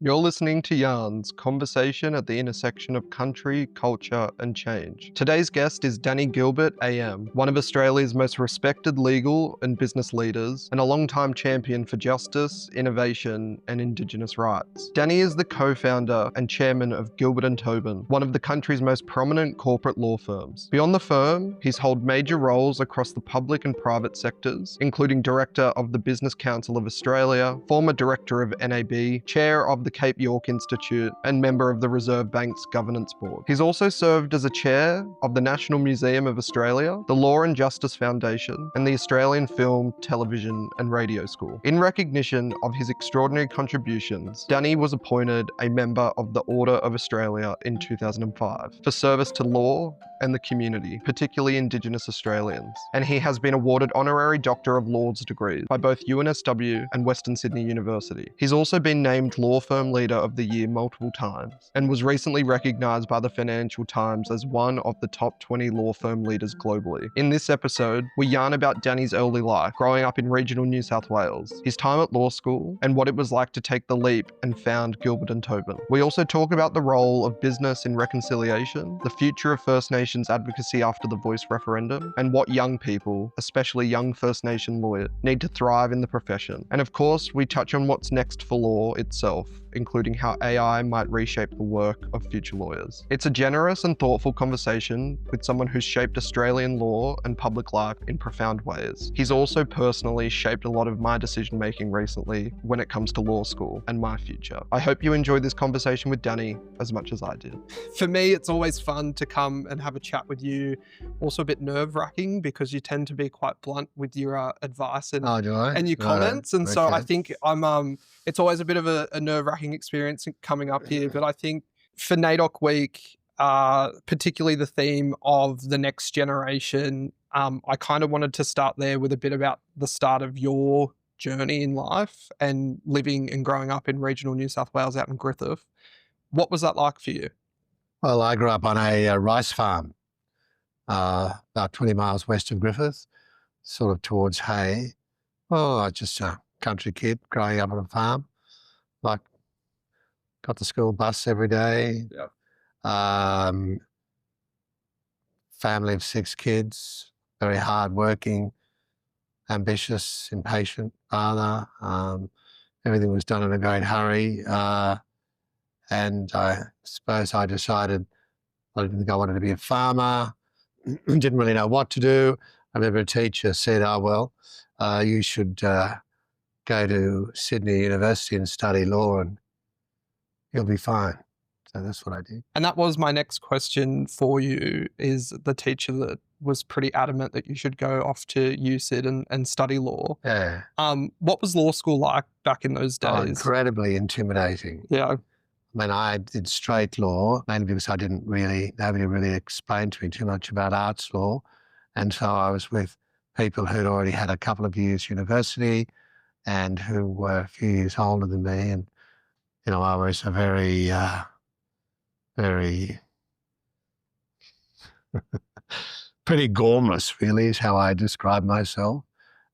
You're listening to YARNS, conversation at the intersection of country, culture, and change. Today's guest is Danny Gilbert AM, one of Australia's most respected legal and business leaders, and a long-time champion for justice, innovation, and Indigenous rights. Danny is the co-founder and chairman of Gilbert and Tobin, one of the country's most prominent corporate law firms. Beyond the firm, he's held major roles across the public and private sectors, including director of the Business Council of Australia, former director of NAB, chair of the Cape York Institute, and member of the Reserve Bank's Governance Board. He's also served as a chair of the National Museum of Australia, the Law and Justice Foundation, and the Australian Film, Television and Radio School. In recognition of his extraordinary contributions, Danny was appointed a member of the Order of Australia in 2005 for service to law and the community, particularly Indigenous Australians. And he has been awarded honorary Doctor of Laws degrees by both UNSW and Western Sydney University. He's also been named Law Firm Leader of the Year multiple times and was recently recognised by the Financial Times as one of the top 20 law firm leaders globally. In this episode, we yarn about Danny's early life, growing up in regional New South Wales, his time at law school, and what it was like to take the leap and found Gilbert and Tobin. We also talk about the role of business in reconciliation, the future of First Nations advocacy after the Voice referendum, and what young people, especially young First Nation lawyers, need to thrive in the profession. And of course, we touch on what's next for law itself, including how AI might reshape the work of future lawyers. It's a generous and thoughtful conversation with someone who's shaped Australian law and public life in profound ways. He's also personally shaped a lot of my decision-making recently when it comes to law school and my future. I hope you enjoyed this conversation with Danny as much as I did. For me, it's always fun to come and have a chat with you. Also a bit nerve-wracking because you tend to be quite blunt with your advice and, and your comments. And so I think it's always a bit of a nerve-wracking experience coming up here. But I think for NAIDOC Week, particularly the theme of the next generation, I kind of wanted to start there with a bit about the start of your journey in life and living and growing up in regional New South Wales out in Griffith. What was that like for you? Well, I grew up on a rice farm about 20 miles west of Griffith, sort of towards Hay. Well, I was just a country kid growing up on a farm. Like, got the school bus every day. Yeah. Family of 6 kids, very hard-working, ambitious, impatient father. Everything was done in a great hurry. And I suppose I decided I didn't think I wanted to be a farmer. Didn't really know what to do. I remember a teacher said, "Oh, well, you should go to Sydney University and study law and you'll be fine." So that's what I did. And that was my next question for you, is the teacher that was pretty adamant that you should go off to USyd and study law. Yeah. What was law school like back in those days? Oh, incredibly intimidating. Yeah. I mean, I did straight law, mainly because nobody really explained to me too much about arts law. And so I was with people who'd already had a couple of years university and who were a few years older than me. And, you know, I was a very pretty gormless, really, is how I describe myself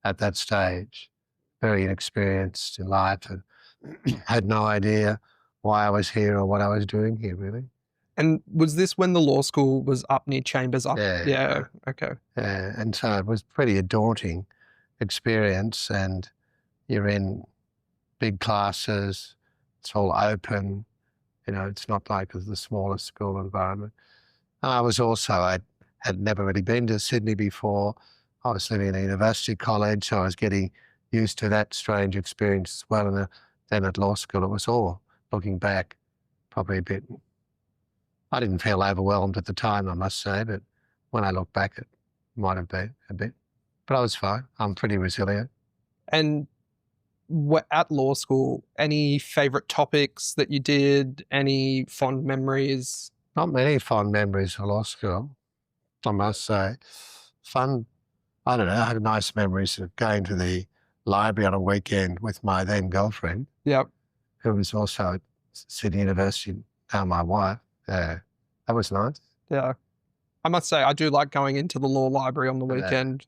at that stage. Very inexperienced in life and had no idea why I was here or what I was doing here, really. And was this when the law school was up near Chambers? Yeah. Okay. Yeah, and so it was pretty a daunting experience, and you're in big classes, it's all open, you know, it's not like the smallest school environment. And I had never really been to Sydney before. I was living in a university college, so I was getting used to that strange experience as well. And then at law school, it was all, looking back, probably a bit, I didn't feel overwhelmed at the time, I must say, but when I look back, it might have been a bit. But I was fine. I'm pretty resilient. And at law school, any favourite topics that you did? Any fond memories? Not many fond memories of law school, I must say. Fun, I don't know, I had nice memories of going to the library on a weekend with my then girlfriend. Yep. Who was also at Sydney University, now my wife. Yeah, that was nice. Yeah. I must say, I do like going into the law library on the weekend.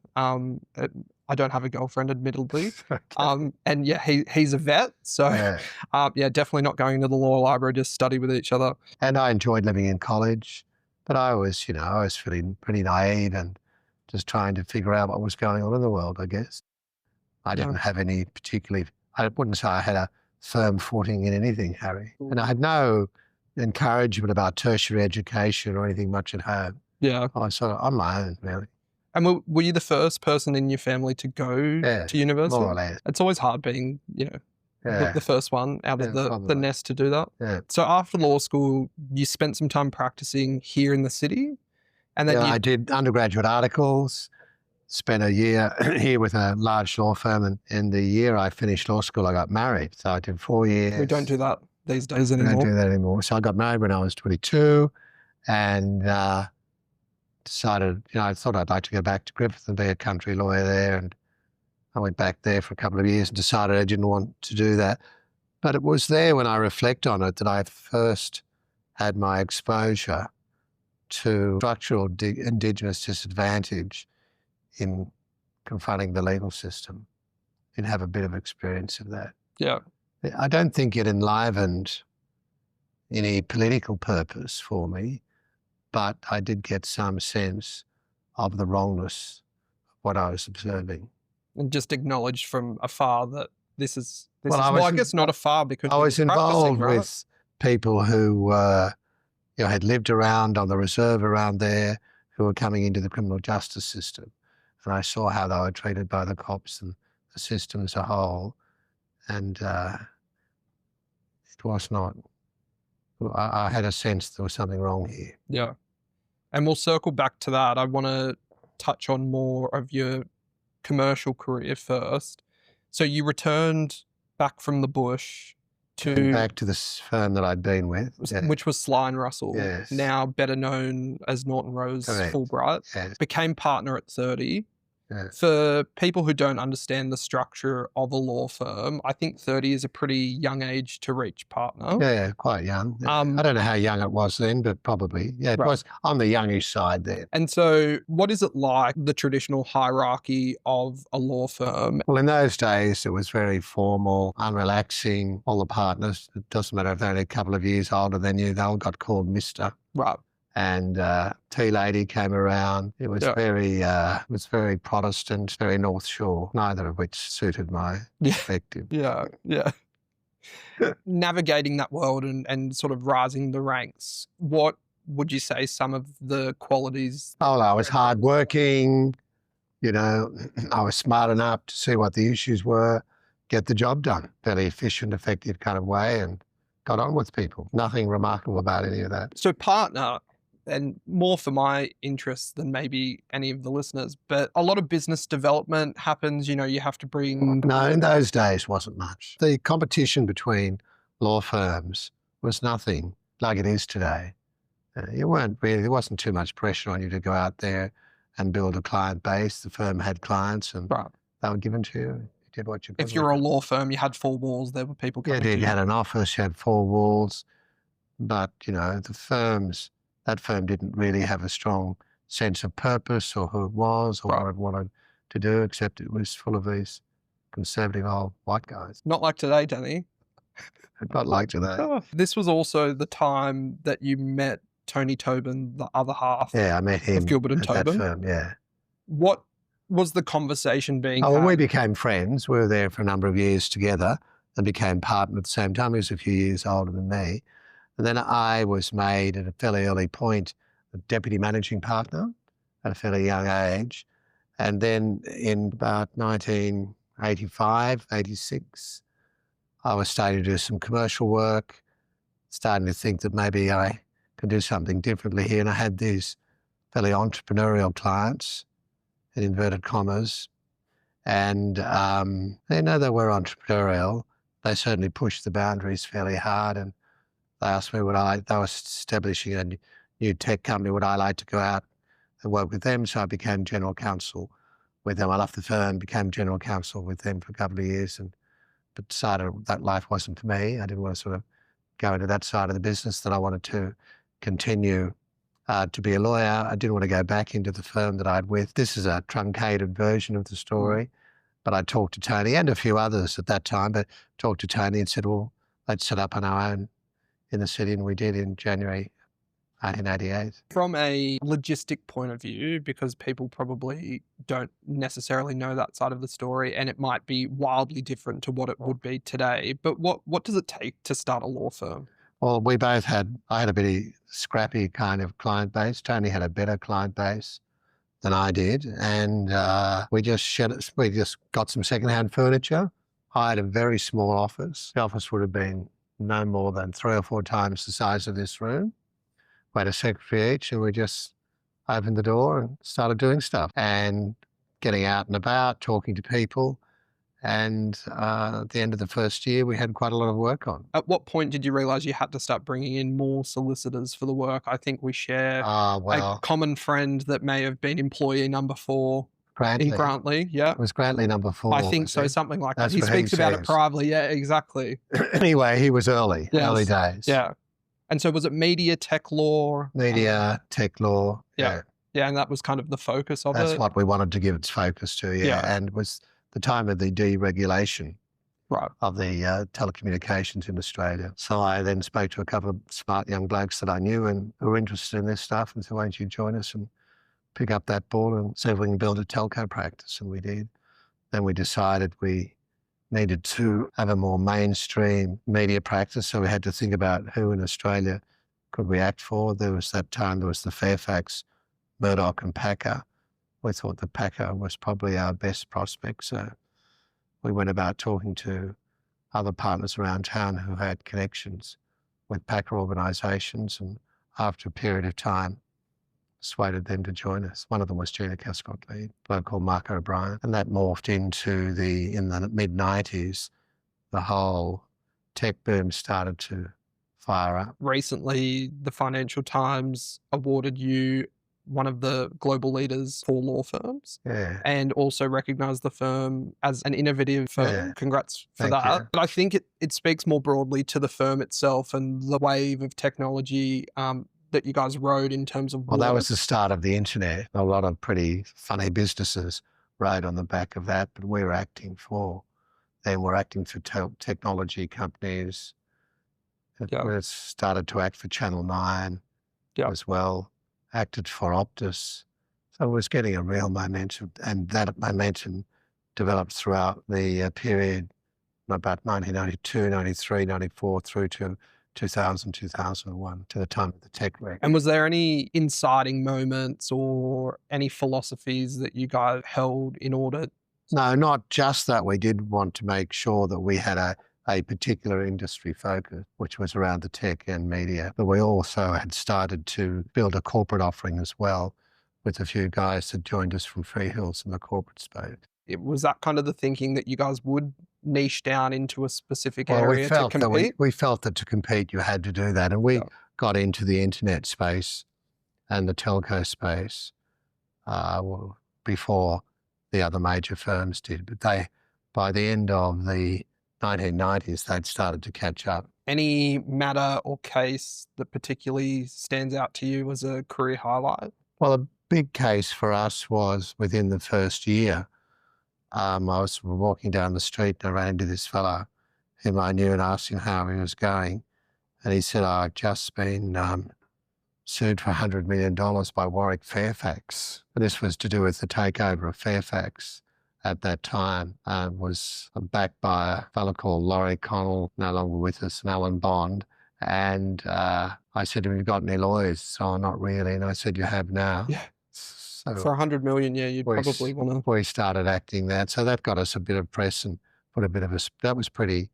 I don't have a girlfriend, admittedly. Okay. And yeah, he's a vet. So Yeah. definitely not going to the law library to study with each other. And I enjoyed living in college, but I was feeling pretty naive and just trying to figure out what was going on in the world, I guess. I Yeah. didn't have any I wouldn't say I had a firm footing in anything, Harry. And I had no encouragement about tertiary education or anything much at home. Yeah. I was sort of on my own, really. And were you the first person in your family to go to university? More or less. It's always hard being, the first one out of the nest to do that. Yeah. So after law school, you spent some time practicing here in the city? And then I did undergraduate articles, spent a year here with a large law firm, and in the year I finished law school, I got married. So I did 4 years. We don't do that these days We anymore. don't do that anymore. So I got married when I was 22 and decided, I thought I'd like to go back to Griffith and be a country lawyer there. And I went back there for a couple of years and decided I didn't want to do that. But it was there when I reflect on it that I first had my exposure to structural Indigenous disadvantage in confronting the legal system and have a bit of experience of that. Yeah. I don't think it enlivened any political purpose for me, but I did get some sense of the wrongness of what I was observing. And just acknowledged from afar that this is I guess not afar because I was involved right? with people who had lived around on the reserve around there, who were coming into the criminal justice system. And I saw how they were treated by the cops and the system as a whole. And it was not, I had a sense there was something wrong here. Yeah. And we'll circle back to that. I want to touch on more of your commercial career first. So you returned back from the bush back to this firm that I'd been with, which was Sly and Russell, yes. Now better known as Norton Rose Correct. Fulbright. Yes. Became partner at 30. Yes. For people who don't understand the structure of a law firm, I think 30 is a pretty young age to reach partner. Yeah, quite young. I don't know how young it was then, but probably. Yeah, it was on the youngish side then. And so what is it like, the traditional hierarchy of a law firm? Well, in those days, it was very formal, unrelaxing. All the partners, it doesn't matter if they're only a couple of years older than you, they all got called Mr. Right. And tea lady came around. It was very Protestant, very North Shore, neither of which suited my perspective. Yeah. Navigating that world and sort of rising the ranks, what would you say some of the qualities? Oh, I was hardworking. I was smart enough to see what the issues were, get the job done, fairly efficient, effective kind of way, and got on with people. Nothing remarkable about any of that. So partner, and more for my interests than maybe any of the listeners, but a lot of business development happens, you have to bring... No, in those days wasn't much. The competition between law firms was nothing like it is today. There wasn't too much pressure on you to go out there and build a client base. The firm had clients and they were given to you. You did what you could. If you're a law firm, you had 4 walls, there were people coming to you. You had an office, you had 4 walls, but, that firm didn't really have a strong sense of purpose or who it was or what it wanted to do, except it was full of these conservative old white guys. Not like today, Danny. Not like today. This was also the time that you met Tony Tobin, the other half. Yeah, I met him of Gilbert and Tobin. That firm, yeah. What was the conversation being had? Well, we became friends. We were there for a number of years together and became partners at the same time. He was a few years older than me. And then I was made at a fairly early point the deputy managing partner at a fairly young age. And then in about 1985, 86, I was starting to do some commercial work, starting to think that maybe I could do something differently here. And I had these fairly entrepreneurial clients, in inverted commas. And they were entrepreneurial. They certainly pushed the boundaries fairly hard. And they asked me they were establishing a new tech company, would I like to go out and work with them? So I became general counsel with them. I left the firm, became general counsel with them for a couple of years, but decided that life wasn't for me. I didn't want to sort of go into that side of the business, that I wanted to continue to be a lawyer. I didn't want to go back into the firm that I'd with. This is a truncated version of the story. But I talked to Tony and a few others at that time, but talked to Tony and said, well, let's set up on our own in the city, and we did in January 1988. From a logistic point of view, because people probably don't necessarily know that side of the story, and it might be wildly different to what it would be today, but what does it take to start a law firm? Well, I had a pretty scrappy kind of client base. Tony had a better client base than I did. And we just got some secondhand furniture, hired a very small office. The office would have been no more than 3 or 4 times the size of this room. We had a secretary each, and we just opened the door and started doing stuff and getting out and about, talking to people. And at the end of the first year, we had quite a lot of work on. At what point did you realise you had to start bringing in more solicitors for the work? I think we share a common friend that may have been employee number 4 in Grantley. Yeah, it was Grantley number 4. I think so, something like that. He speaks about it privately. Yeah, exactly. Anyway, he was early days. Yeah. And so was it media, tech law? Media, tech law. Yeah. Yeah, and that was kind of the focus of it. That's what we wanted to give its focus to, and it was the time of the deregulation of the telecommunications in Australia. So I then spoke to a couple of smart young blokes that I knew and who were interested in this stuff, and said, why don't you join us and pick up that ball and see if we can build a telco practice? And we did. Then we decided we needed to have a more mainstream media practice, so we had to think about who in Australia could we act for. There was the Fairfax, Murdoch and Packer. We thought the Packer was probably our best prospect, so we went about talking to other partners around town who had connections with Packer organisations, and after a period of time, persuaded them to join us. One of them was Gina Cascott-Lee, a bloke called Mark O'Brien, and that morphed into in the mid-90s, the whole tech boom started to fire up. Recently, the Financial Times awarded you one of the global leaders for law firms, and also recognised the firm as an innovative firm. Yeah. Congrats for that. You. But I think it speaks more broadly to the firm itself and the wave of technology that you guys rode in terms of Well, that was the start of the internet. A lot of pretty funny businesses rode on the back of that, but we were acting for them. We're acting for technology companies. We started to act for Channel 9 as well, acted for Optus. So it was getting a real momentum, and that momentum developed throughout the period about 1992, 93, 94 through to 2000, 2001, to the time of the tech wreck. And was there any inciting moments or any philosophies that you guys held in order? No, not just that. We did want to make sure that we had a particular industry focus, which was around the tech and media. But we also had started to build a corporate offering as well, with a few guys that joined us from Freehills in the corporate space. Was that kind of the thinking that you guys would niche down into a specific area to compete? We felt that to compete you had to do that, and we got into the internet space and the telco space before the other major firms did. But by the end of the 1990s, they'd started to catch up. Any matter or case that particularly stands out to you as a career highlight? Well, a big case for us was within the first year. I was walking down the street and I ran into this fellow whom I knew and asked him how he was going. And he said, I've just been sued for $100 million by Warwick Fairfax. And this was to do with the takeover of Fairfax at that time. Was backed by a fellow called Laurie Connell, no longer with us, and Alan Bond. And I said to him, have you got any lawyers? So, not really. And I said, you have now. Yeah. So for $100 million, you'd probably want to. We started acting that. So that got us a bit of press and put a bit of that was pretty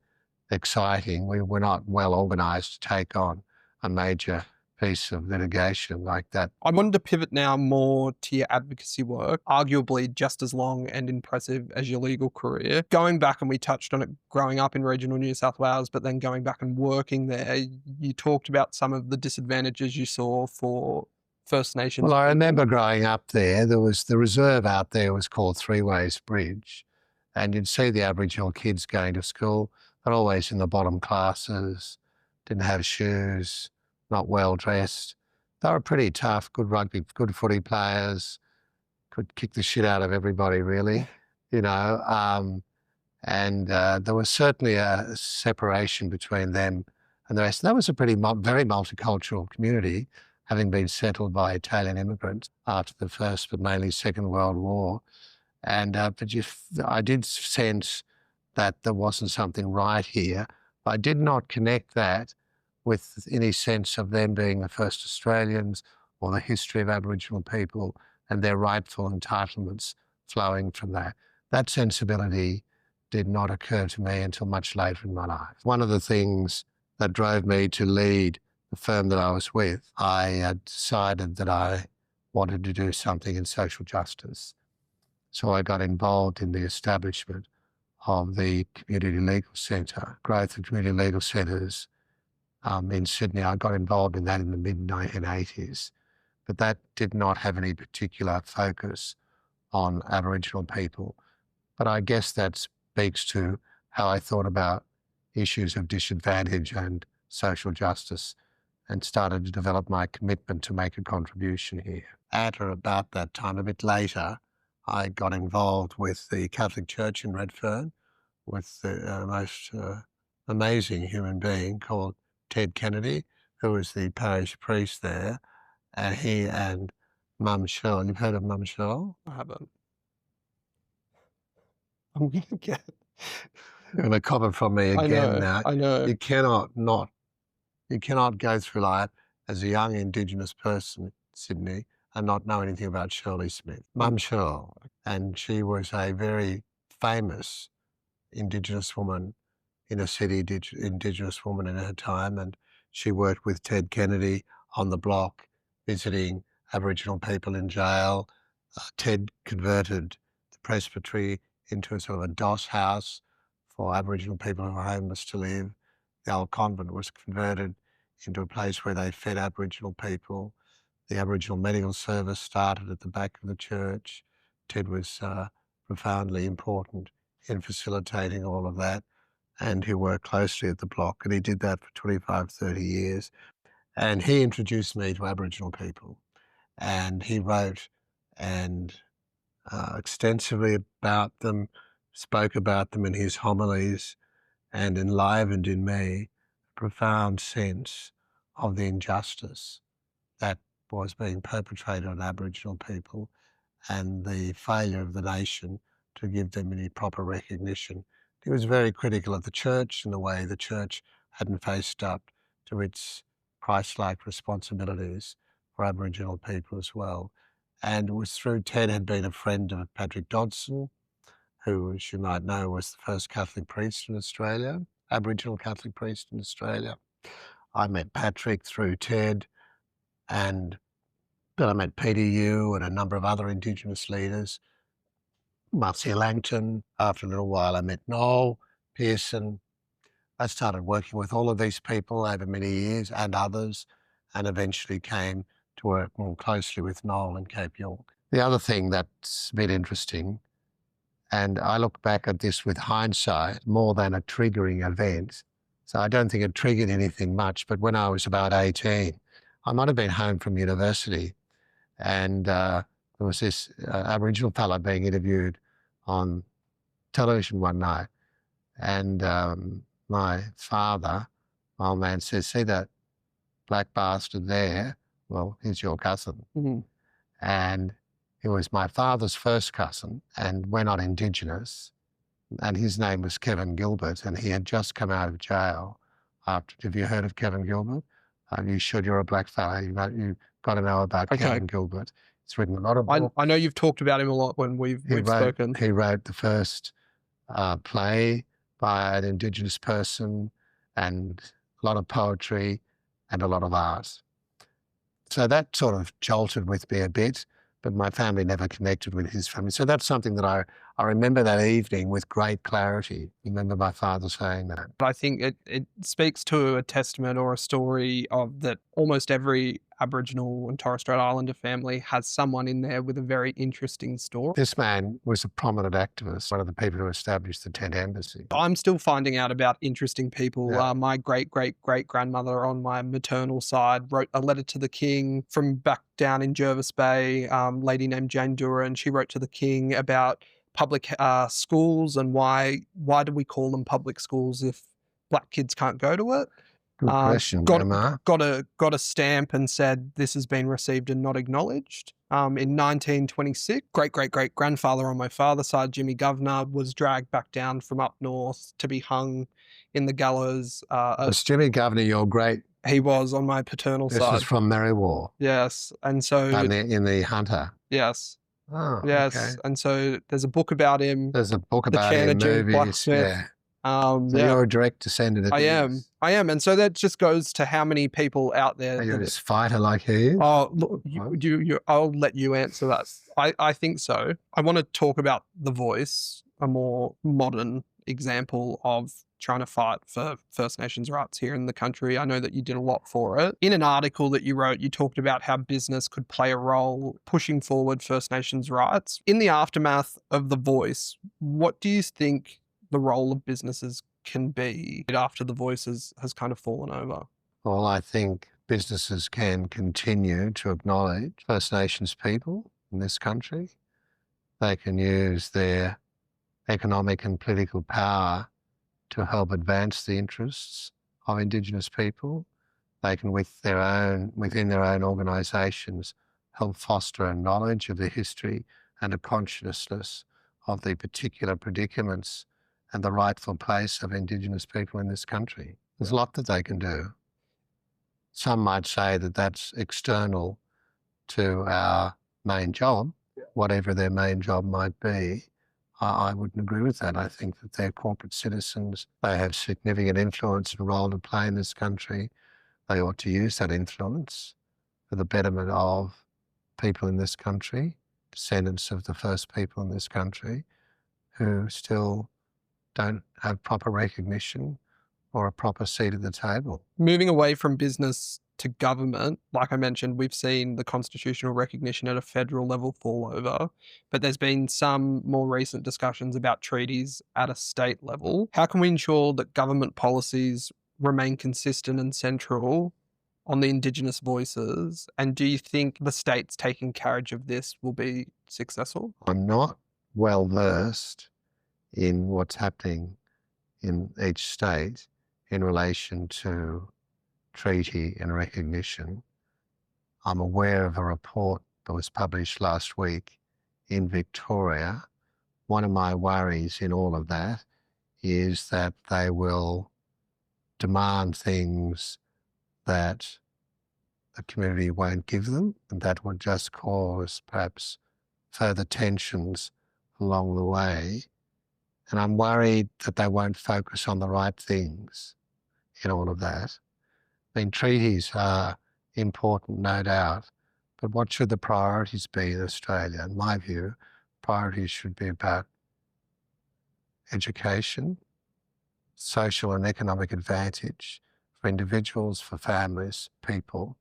exciting. We were not well organised to take on a major piece of litigation like that. I wanted to pivot now more to your advocacy work, arguably just as long and impressive as your legal career. Going back, and we touched on it growing up in regional New South Wales, but then going back and working there, you talked about some of the disadvantages you saw for First Nations. Well, I remember growing up there, there was the reserve out there was called Three Ways Bridge, and you'd see the Aboriginal kids going to school. They're always in the bottom classes, didn't have shoes, not well dressed. They were pretty tough, good rugby, good footy players, could kick the shit out of everybody really. you know, and there was certainly a separation between them and the rest. That was a very multicultural community, having been settled by Italian immigrants after the First but mainly Second World War. And I did sense that there wasn't something right here. I did not connect that with any sense of them being the first Australians or the history of Aboriginal people and their rightful entitlements flowing from that. That sensibility did not occur to me until much later in my life. One of the things that drove me to lead the firm that I was with, I decided that I wanted to do something in social justice. So I got involved in the establishment of the Community Legal Centre, growth of community legal centres in Sydney. I got involved in that in the mid-1980s, but that did not have any particular focus on Aboriginal people. But I guess that speaks to how I thought about issues of disadvantage and social justice and started to develop my commitment to make a contribution here. At or about that time, a bit later, I got involved with the Catholic Church in Redfern with the most amazing human being called Ted Kennedy, who was the parish priest there, and he and Mum Shell. You've heard of Mum Shell? I haven't. I'm going to get a comment from me I again know, now. I know. You cannot go through life as a young Indigenous person in Sydney and not know anything about Shirley Smith. Mum Shirl, and she was a very famous Indigenous woman, inner city Indigenous woman in her time, and she worked with Ted Kennedy on the block, visiting Aboriginal people in jail. Ted converted the presbytery into a sort of a doss house for Aboriginal people who were homeless to live. The old convent was converted into a place where they fed Aboriginal people. The Aboriginal medical service started at the back of the church. Ted was profoundly important in facilitating all of that, and he worked closely at the block, and he did that for 25, 30 years. And he introduced me to Aboriginal people, and he wrote and extensively about them, spoke about them in his homilies, and enlivened in me a profound sense of the injustice that was being perpetrated on Aboriginal people and the failure of the nation to give them any proper recognition. He was very critical of the church and the way the church hadn't faced up to its Christ-like responsibilities for Aboriginal people as well. And it was through Ted had been a friend of Patrick Dodson, who, as you might know, was the first Catholic priest in Australia, Aboriginal Catholic priest in Australia. I met Patrick through Ted, and then I met Peter Yu and a number of other Indigenous leaders, Marcia Langton. After a little while, I met Noel Pearson. I started working with all of these people over many years and others, and eventually came to work more closely with Noel in Cape York. The other thing that's been interesting, and I look back at this with hindsight more than a triggering event. So I don't think it triggered anything much, but when I was about 18, I might have been home from university, and there was this Aboriginal fellow being interviewed on television one night, and my father, my old man, says, "See that black bastard there? Well, he's your cousin." Mm-hmm. And he was my father's first cousin, and we're not Indigenous. And his name was Kevin Gilbert, and he had just come out of jail. Have you heard of Kevin Gilbert? You should. You're a black fella. You've got to know about Kevin Gilbert. He's written a lot of books. I know you've talked about him a lot when we've spoken. He wrote the first play by an Indigenous person, and a lot of poetry and a lot of art. So that sort of jolted with me a bit, but my family never connected with his family. So that's something that I remember that evening with great clarity. I remember my father saying that. I think it speaks to a testament or a story of that almost every Aboriginal and Torres Strait Islander family has someone in there with a very interesting story. This man was a prominent activist, one of the people who established the tent embassy. I'm still finding out about interesting people. Yeah. My great-great-great-grandmother on my maternal side wrote a letter to the king from back down in Jervis Bay, lady named Jane Duran. She wrote to the king about public schools and why do we call them public schools if black kids can't go to it? Good question, Emma. Got a stamp and said this has been received and not acknowledged. In 1926, great grandfather on my father's side, Jimmy Governor, was dragged back down from up north to be hung in the gallows. Was Jimmy Governor your great? He was on my paternal side. This is from Merriwar. Yes, and so in the Hunter. Yes. Oh, yes, okay. And so there's a book about him. There's a book about him, movies. Yeah. So you're a direct descendant of I am. And so that just goes to how many people out there. Are you a fighter like he is? Oh, look, I'll let you answer that. I think so. I want to talk about The Voice, a more modern example of trying to fight for First Nations rights here in the country. I know that you did a lot for it. In an article that you wrote, you talked about how business could play a role pushing forward First Nations rights. In the aftermath of The Voice, what do you think the role of businesses can be after The Voice has kind of fallen over? Well, I think businesses can continue to acknowledge First Nations people in this country. They can use their economic and political power to help advance the interests of Indigenous people. They can, within their own organisations, help foster a knowledge of the history and a consciousness of the particular predicaments and the rightful place of Indigenous people in this country. There's a lot that they can do. Some might say that that's external to our main job, whatever their main job might be. I wouldn't agree with that. I think that they're corporate citizens. They have significant influence and role to play in this country. They ought to use that influence for the betterment of people in this country, descendants of the first people in this country, who still don't have proper recognition or a proper seat at the table. Moving away from business to government, like I mentioned, we've seen the constitutional recognition at a federal level fall over, but there's been some more recent discussions about treaties at a state level. How can we ensure that government policies remain consistent and central on the Indigenous voices? And do you think the states taking carriage of this will be successful? I'm not well versed in what's happening in each state in relation to treaty and recognition. I'm aware of a report that was published last week in Victoria. One of my worries in all of that is that they will demand things that the community won't give them, and that would just cause perhaps further tensions along the way. And I'm worried that they won't focus on the right things in all of that. I mean, treaties are important, no doubt, but what should the priorities be in Australia? In my view, priorities should be about education, social and economic advantage for individuals, for families, people.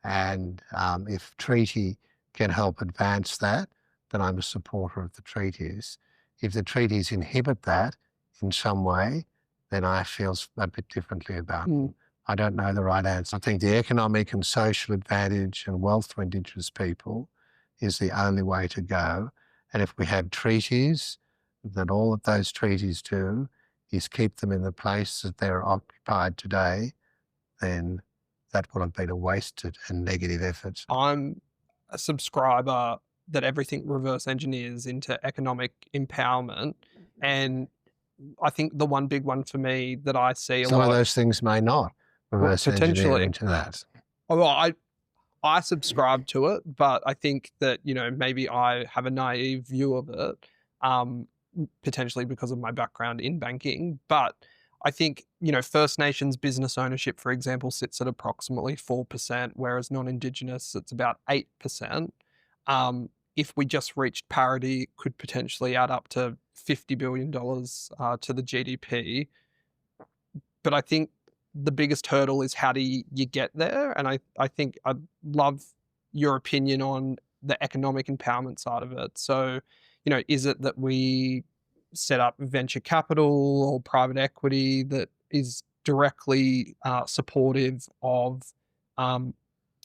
And if treaty can help advance that, then I'm a supporter of the treaties. If the treaties inhibit that in some way, then I feel a bit differently about them. I don't know the right answer. I think the economic and social advantage and wealth for Indigenous people is the only way to go. And if we have treaties, then all that those treaties do is keep them in the place that they're occupied today, then that will have been a wasted and negative effort. I'm a subscriber that everything reverse engineers into economic empowerment. And I think the one big one for me that I see Some of those things may not reverse engineer into that. Well, I subscribe to it, but I think that, maybe I have a naive view of it, potentially because of my background in banking. But I think, First Nations business ownership, for example, sits at approximately 4%, whereas non-Indigenous, it's about 8%. If we just reached parity, it could potentially add up to $50 billion to the GDP. But I think the biggest hurdle is how do you get there? And I think I'd love your opinion on the economic empowerment side of it. So, is it that we set up venture capital or private equity that is directly supportive of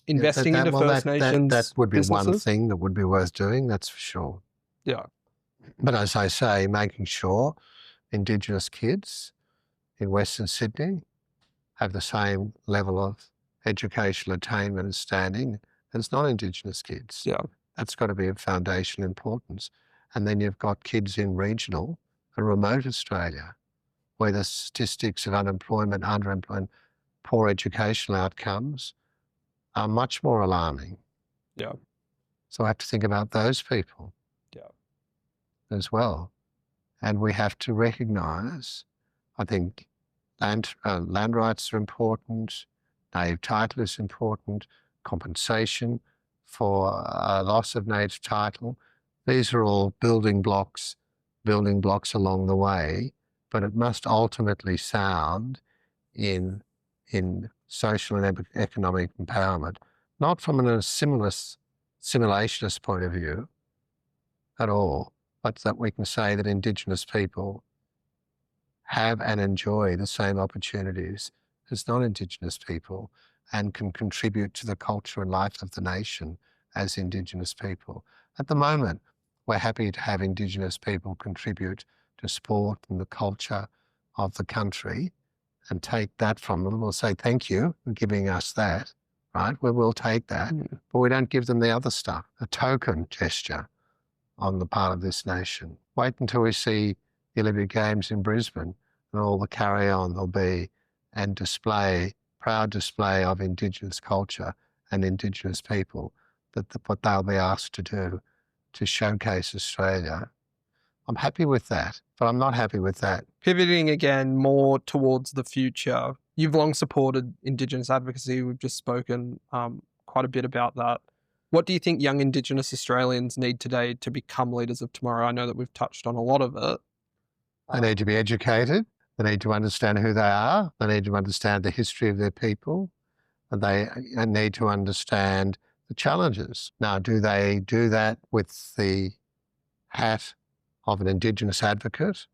investing into First Nations that would be businesses? one thing that would be worth doing, that's for sure. Yeah. But as I say, making sure Indigenous kids in Western Sydney have the same level of educational attainment and standing as non-Indigenous kids. Yeah. That's got to be of foundational importance. And then you've got kids in regional and remote Australia, where the statistics of unemployment, underemployment, poor educational outcomes are much more alarming. Yeah. So I have to think about those people as well. And we have to recognise, I think, land rights are important, native title is important, compensation for loss of native title. These are all building blocks along the way, but it must ultimately sound in social and economic empowerment, not from an assimilationist point of view at all, but that we can say that Indigenous people have and enjoy the same opportunities as non-Indigenous people and can contribute to the culture and life of the nation as Indigenous people. At the moment, we're happy to have Indigenous people contribute to sport and the culture of the country and take that from them. We'll say thank you for giving us that, right? We will take that, but we don't give them the other stuff, a token gesture on the part of this nation. Wait until we see the Olympic Games in Brisbane and all the carry-on there'll be and proud display of Indigenous culture and Indigenous people, what they'll be asked to do to showcase Australia. I'm happy with that, but I'm not happy with that. Pivoting again more towards the future, you've long supported Indigenous advocacy. We've just spoken quite a bit about that. What do you think young Indigenous Australians need today to become leaders of tomorrow? I know that we've touched on a lot of it. They need to be educated. They need to understand who they are. They need to understand the history of their people. And they need to understand the challenges. Now, do they do that with the hat of an Indigenous advocate,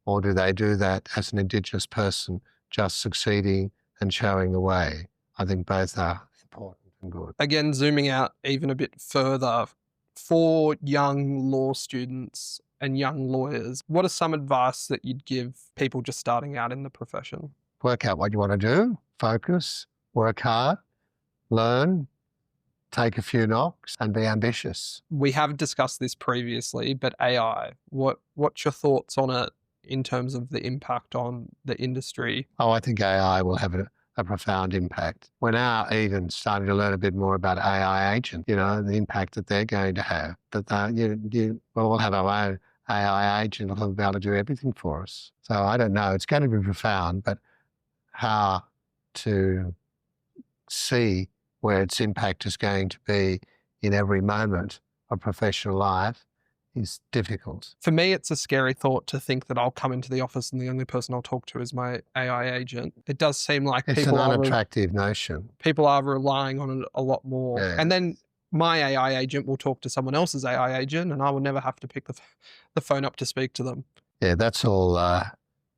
or do they do that as an Indigenous person just succeeding and showing the way? I think both are important and good. Again, zooming out even a bit further, for young law students and young lawyers, what are some advice that you'd give people just starting out in the profession? Work out what you want to do, focus, work hard, learn, take a few knocks and be ambitious. We have discussed this previously, but AI, what's your thoughts on it in terms of the impact on the industry? Oh, I think AI will have a profound impact. We're now even starting to learn a bit more about AI agents, the impact that they're going to have. That we'll have our own AI agent that'll be able to do everything for us. So I don't know, it's going to be profound, but how to see where its impact is going to be in every moment of professional life is difficult. For me, it's a scary thought to think that I'll come into the office and the only person I'll talk to is my AI agent. It does seem like it's an unattractive notion. People are relying on it a lot more. Yeah. And then my AI agent will talk to someone else's AI agent and I will never have to pick the phone up to speak to them. Yeah, that's all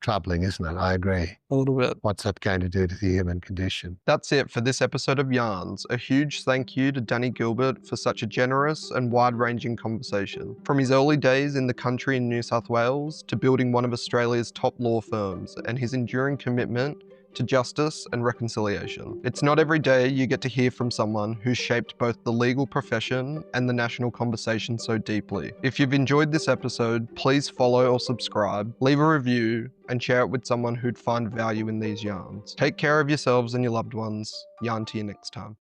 troubling, isn't it? I agree. A little bit. What's that going to do to the human condition? That's it for this episode of Yarns. A huge thank you to Danny Gilbert for such a generous and wide-ranging conversation. From his early days in the country in New South Wales to building one of Australia's top law firms and his enduring commitment to justice and reconciliation. It's not every day you get to hear from someone who's shaped both the legal profession and the national conversation so deeply. If you've enjoyed this episode, please follow or subscribe, leave a review, and share it with someone who'd find value in these yarns. Take care of yourselves and your loved ones. Yarn to you next time.